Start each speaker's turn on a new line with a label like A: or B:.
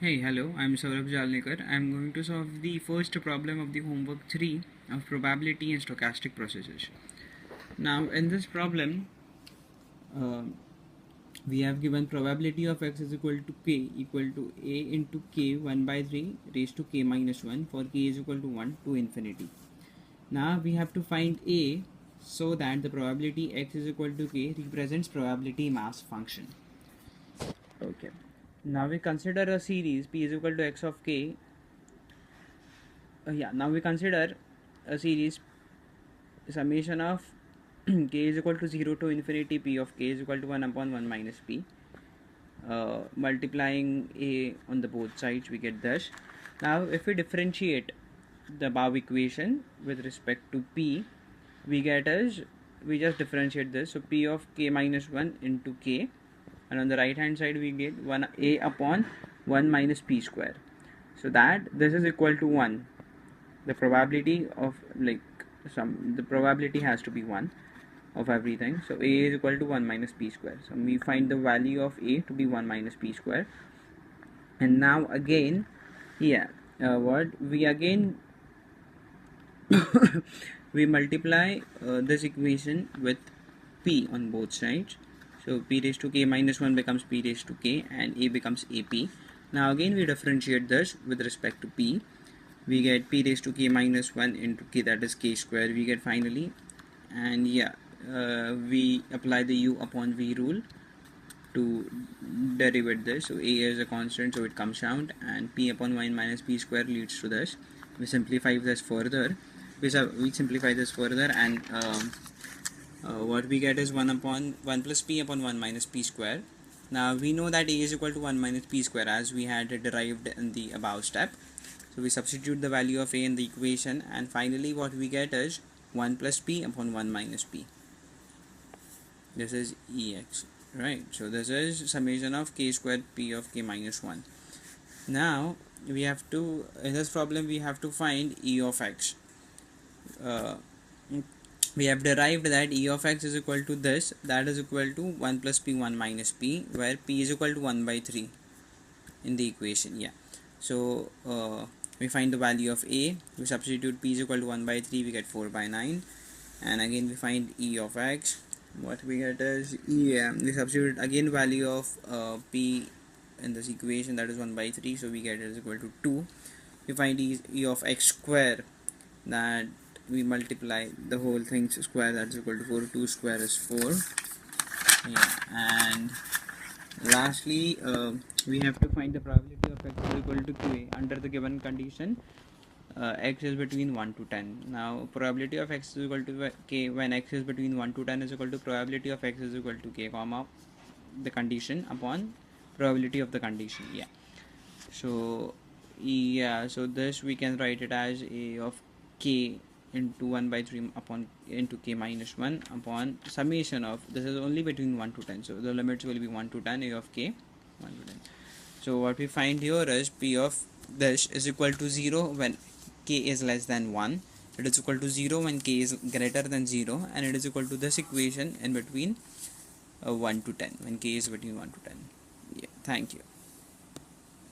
A: Hey, hello, I'm Sourabh Jalnekar. I'm going to solve the first problem of the homework 3 of probability and stochastic processes. Now, in this problem, uh, we have given probability of x is equal to k equal to a into k 1 by 3 raised to k minus 1 for k is equal to 1 to infinity. Now, we have to find a so that the probability x is equal to k represents probability mass function. Okay. Now we consider a series p is equal to x of k. Now we consider a series summation of k is equal to 0 to infinity p of k is equal to 1 upon 1 minus p. Multiplying a on the both sides, we get this. Now if we differentiate the above equation with respect to p, we get as, we just differentiate this, so p of k minus 1 into k, and on the right hand side we get 1 a upon 1 minus p square, so that this is equal to 1. The probability of the probability has to be 1 of everything, so a is equal to 1 minus p square. So we find the value of a to be 1 minus p square, and now again what we again we multiply this equation with p on both sides, so p raised to k minus 1 becomes p raised to k and a becomes ap. Now again we differentiate this with respect to p, we get p raised to k minus 1 into k, that is k square we get finally, and we apply the u upon v rule to derivate this. So a is a constant, so it comes out, and p upon 1 minus p square leads to this. We simplify this further, and what we get is 1 upon 1 plus p upon 1 minus p square. Now we know that a is equal to 1 minus p square as we had derived in the above step. So we substitute the value of a in the equation, and finally what we get is 1 plus p upon 1 minus p. This is ex, right? So this is summation of k squared p of k minus 1. Now we have to, in this problem we have to find e of x. We have derived that e of x is equal to this, that is equal to 1 plus p 1 minus p, where p is equal to 1 by 3 in the equation. So we find the value of a, we substitute p is equal to 1 by 3, we get 4 by 9, and again we find e of x. What we get is we substitute again value of p in this equation, that is 1 by 3, so we get it is equal to 2. We find e of x square, that we multiply the whole thing square, that is equal to 4. 2 square is 4. And lastly we have to find the probability of x is equal to qa under the given condition x is between 1 to 10. Now probability of x is equal to k when x is between 1 to 10 is equal to probability of x is equal to k comma the condition upon probability of the condition. So so this we can write it as a of k into 1 by 3 upon into k minus 1 upon summation of, this is only between 1 to 10, so the limits will be 1 to 10, a of k 1 to 10. So what we find here is p of this is equal to 0 when k is less than 1, it is equal to 0 when k is greater than 0, and it is equal to this equation in between 1 to 10 when k is between 1 to 10. Thank you.